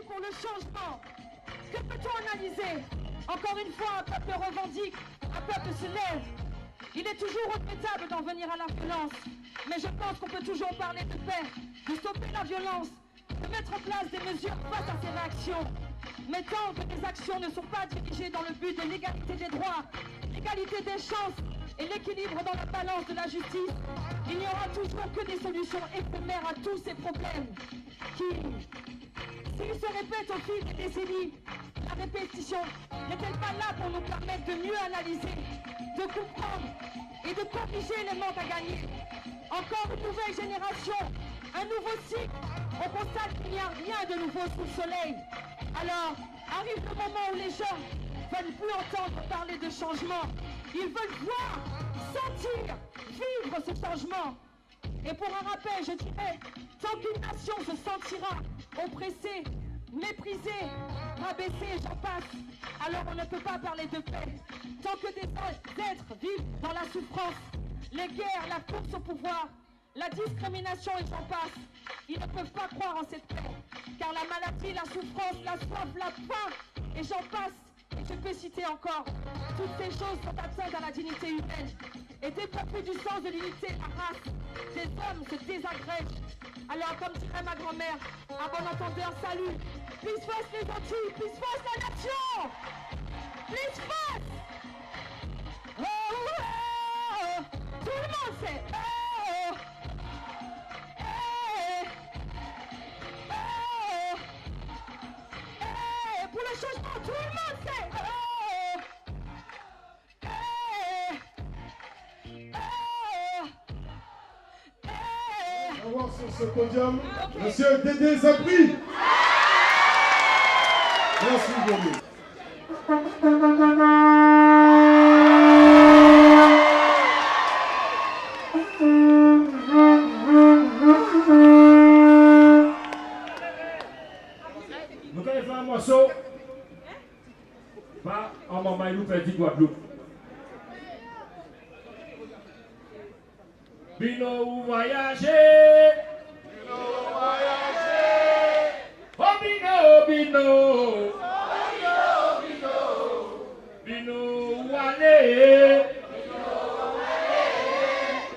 nous pour le changement. Que peut-on analyser? Encore une fois, un peuple revendique, un peuple se lève. Il est toujours regrettable d'en venir à la violence, mais je pense qu'on peut toujours parler de paix, de stopper la violence, de mettre en place des mesures face à ces réactions. Mais tant que les actions ne sont pas dirigées dans le but de l'égalité des droits, l'égalité des chances et l'équilibre dans la balance de la justice, il n'y aura toujours que des solutions éphémères à tous ces problèmes qui, s'ils se répètent au fil des décennies, la répétition n'est-elle pas là pour nous permettre de mieux analyser, de comprendre et de corriger les manques à gagner? Encore une nouvelle génération, un nouveau cycle. On constate qu'il n'y a rien de nouveau sous le soleil. Alors, arrive le moment où les gens ne veulent plus entendre parler de changement. Ils veulent voir, sentir, vivre ce changement. Et pour un rappel, je dirais, tant qu'une nation se sentira oppressée, méprisée, rabaissée, j'en passe, alors on ne peut pas parler de paix. Tant que des êtres vivent dans la souffrance, les guerres, la course au pouvoir, la discrimination et j'en passe, ils ne peuvent pas croire en cette paix. Car la maladie, la souffrance, la soif, la faim, et j'en passe, et je peux citer encore, toutes ces choses sont atteintes à la dignité humaine. Et dépourvues du sens de l'unité, la race, des hommes se désagrègent. Alors, comme dirait ma grand-mère, à bon entendeur, salut. Peace first les Antilles, peace first la nation. Peace first. Oh, oh, oh. Tout le monde sait. Oh, oh. Hey. Oh. Hey. Pour le changement, tout le monde sait. Oh. On va voir sur ce podium, Monsieur Dédé Zabri. Merci Dédé. Nous allons faire un morceau. Pas en maman, il nous fait du Guadeloupe. Bino voyager, oh Bino, Bino, Bino aller,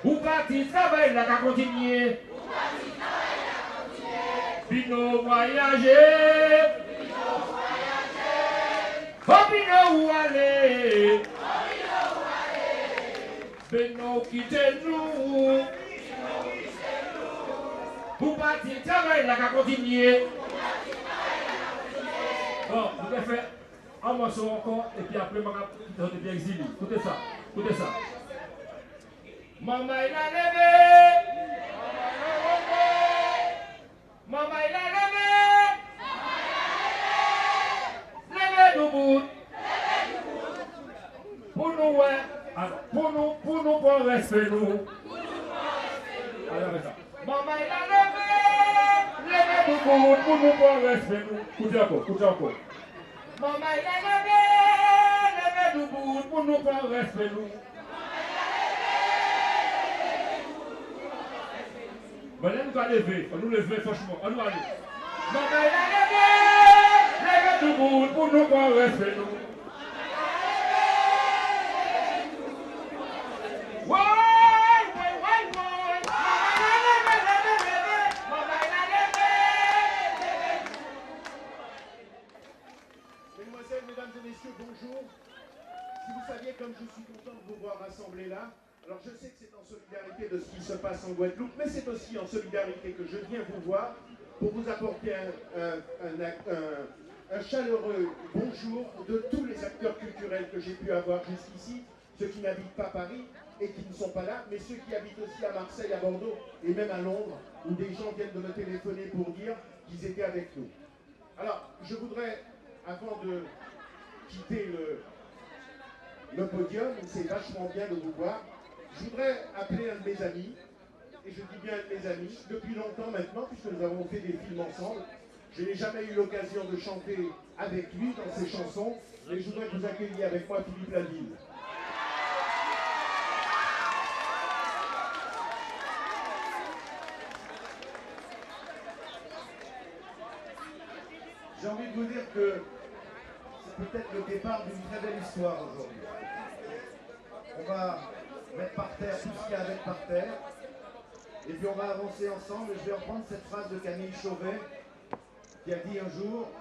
ou parti travail là qu'à continuer, Bino voyager, oh Bino aller. Beno quittez nous. Vous partez travail là qu'à continuer. Bon, vous allez faire un morceau encore et puis après, je vais bien exilé. Écoutez ça, écoutez ça. Maman il a levé. Maman il a levé. Levez debout. Pour nous, ouais. Alors, pour nous, pour respect nous. Alors, ça. Maman, il a levé debout, pour nous, pour respect nous. Écoutez encore. Maman, il a levé debout, pour nous, pour respect nous. Bon, là, nous allons lever, on nous lever, franchement, on nous aller. Maman, il a levé debout, pour nous, pour respect nous. Bonjour. Si vous saviez comme je suis content de vous voir rassemblés là, alors je sais que c'est en solidarité de ce qui se passe en Guadeloupe, mais c'est aussi en solidarité que je viens vous voir pour vous apporter un chaleureux bonjour de tous les acteurs culturels que j'ai pu avoir jusqu'ici, ceux qui n'habitent pas Paris et qui ne sont pas là, mais ceux qui habitent aussi à Marseille, à Bordeaux et même à Londres, où des gens viennent de me téléphoner pour dire qu'ils étaient avec nous. Alors, je voudrais, avant de quitter le podium, où c'est vachement bien de vous voir, je voudrais appeler un de mes amis, et je dis bien un de mes amis, depuis longtemps maintenant, puisque nous avons fait des films ensemble. Je n'ai jamais eu l'occasion de chanter avec lui dans ses chansons, mais je voudrais que vous accueilliez avec moi Philippe Laville. J'ai envie de vous dire que c'est peut-être le départ d'une très belle histoire aujourd'hui. On va mettre par terre tout ce qu'il y a à mettre par terre. Et puis on va avancer ensemble. Et je vais reprendre cette phrase de Camille Chauvet qui a dit un jour,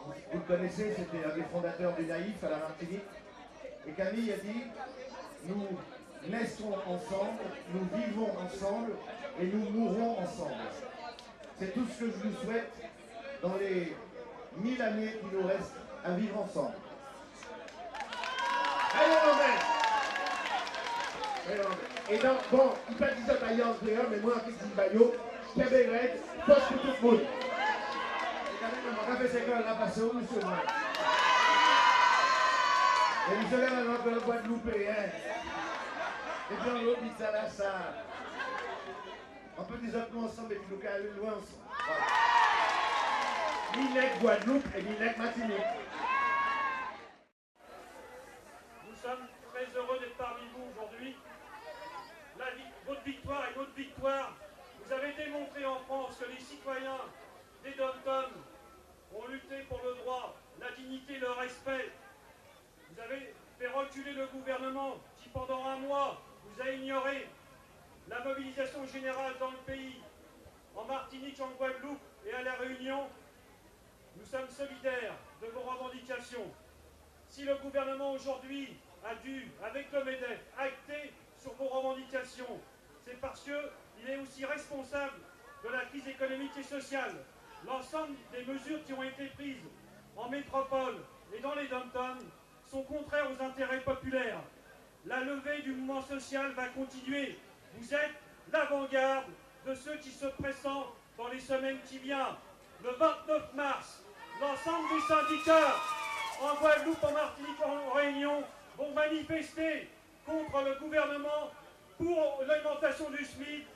vous le connaissez, c'était un des fondateurs du Naïf à la Martinique. Et Camille a dit, nous naissons ensemble, nous vivons ensemble et nous mourrons ensemble. C'est tout ce que je vous souhaite dans les 1000 années qui nous restent à vivre ensemble. Et donc, bon, il pas dit ça d'ailleurs, mais moi, avec une baillot, je cabaret, poste pour tout le monde. Et quand même, on a fait 5 ans, là, passé au monsieur, moi. Et monsieur, là, on a le Guadeloupe, hein. Et puis, on l'autre, dit ça, là, ça. On peut dire nous ensemble et puis nous aller loin ensemble. Voilà. Minec Guadeloupe et Minec Martinique. Nous sommes très heureux d'être parmi vous aujourd'hui. Votre victoire est notre victoire. Vous avez démontré en France que les citoyens des dom-toms ont lutté pour le droit, la dignité, le respect. Vous avez fait reculer le gouvernement qui, pendant un mois, vous a ignoré. La mobilisation générale dans le pays, en Martinique, en Guadeloupe et à La Réunion, nous sommes solidaires de vos revendications. Si le gouvernement aujourd'hui a dû, avec le MEDEF, acter sur vos revendications, c'est parce qu'il est aussi responsable de la crise économique et sociale. L'ensemble des mesures qui ont été prises en métropole et dans les dom-toms sont contraires aux intérêts populaires. La levée du mouvement social va continuer. Vous êtes l'avant-garde de ceux qui se pressentent dans les semaines qui viennent. Le 29 mars, l'ensemble des syndicats en Guadeloupe, en Martinique, en Réunion vont manifester contre le gouvernement pour l'augmentation du SMIC,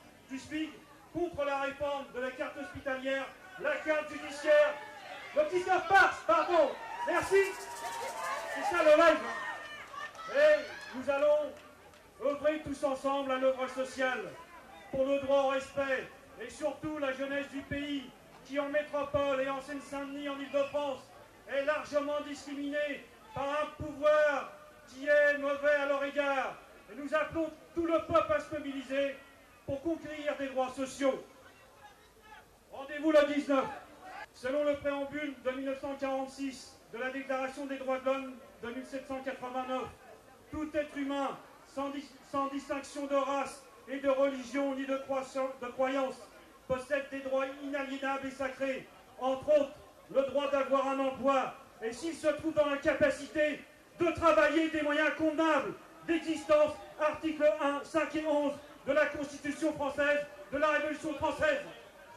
contre la réforme de la carte hospitalière, la carte judiciaire. Le 19 mars, pardon, merci. C'est ça le live. Et nous allons œuvrer tous ensemble à l'œuvre sociale pour le droit au respect et surtout la jeunesse du pays qui en métropole et en Seine-Saint-Denis, en Ile-de-France, est largement discriminée par un pouvoir qui est mauvais à leur égard. Et nous appelons tout le peuple à se mobiliser pour conquérir des droits sociaux. Rendez-vous le 19. Selon le préambule de 1946 de la Déclaration des droits de l'homme de 1789, tout être humain, sans distinction de race et de religion ni de croyance, possède des droits inaliénables et sacrés, entre autres le droit d'avoir un emploi, et s'il se trouve dans l'incapacité de travailler des moyens convenables d'existence, articles 1, 5 et 11 de la Constitution française, de la Révolution française.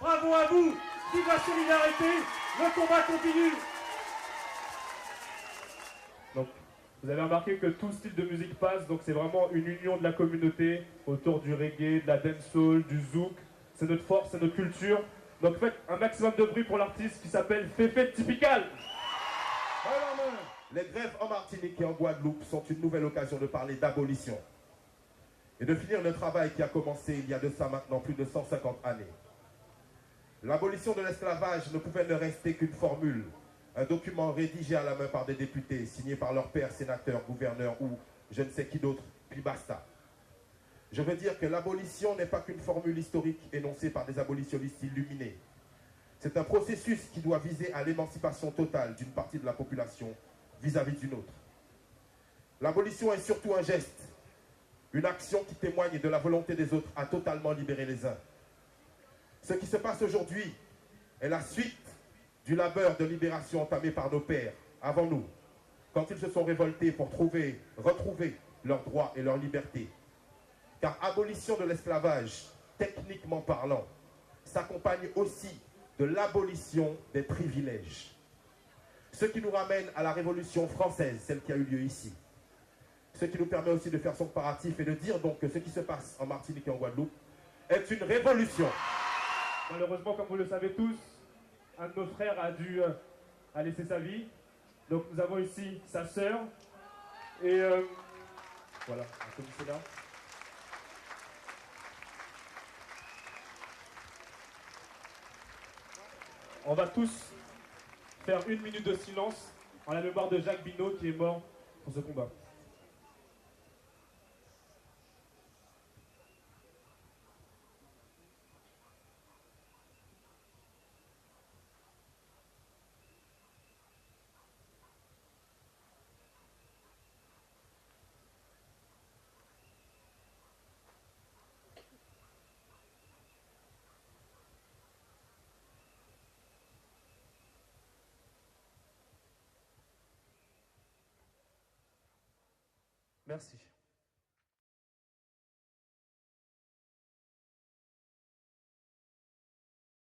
Bravo à vous, vive la solidarité, le combat continue. Donc, vous avez remarqué que tout style de musique passe, donc c'est vraiment une union de la communauté autour du reggae, de la dancehall, du zouk. C'est notre force, c'est notre culture. Donc faites un maximum de bruit pour l'artiste qui s'appelle Féfé Typical. Les grèves en Martinique et en Guadeloupe sont une nouvelle occasion de parler d'abolition et de finir le travail qui a commencé il y a de ça maintenant plus de 150 années. L'abolition de l'esclavage ne pouvait ne rester qu'une formule, un document rédigé à la main par des députés, signé par leurs pairs, sénateurs, gouverneurs ou je ne sais qui d'autre, puis basta. Je veux dire que l'abolition n'est pas qu'une formule historique énoncée par des abolitionnistes illuminés. C'est un processus qui doit viser à l'émancipation totale d'une partie de la population vis-à-vis d'une autre. L'abolition est surtout un geste, une action qui témoigne de la volonté des autres à totalement libérer les uns. Ce qui se passe aujourd'hui est la suite du labeur de libération entamé par nos pères, avant nous, quand ils se sont révoltés pour retrouver leurs droits et leur liberté. Car abolition de l'esclavage, techniquement parlant, s'accompagne aussi de l'abolition des privilèges. Ce qui nous ramène à la Révolution française, celle qui a eu lieu ici. Ce qui nous permet aussi de faire son comparatif et de dire donc que ce qui se passe en Martinique et en Guadeloupe est une révolution. Malheureusement, comme vous le savez tous, un de nos frères a dû laisser sa vie. Donc nous avons ici sa sœur. Et voilà, un là. On va tous faire 1 minute de silence en la mémoire de Jacques Binot qui est mort pour ce combat. Merci.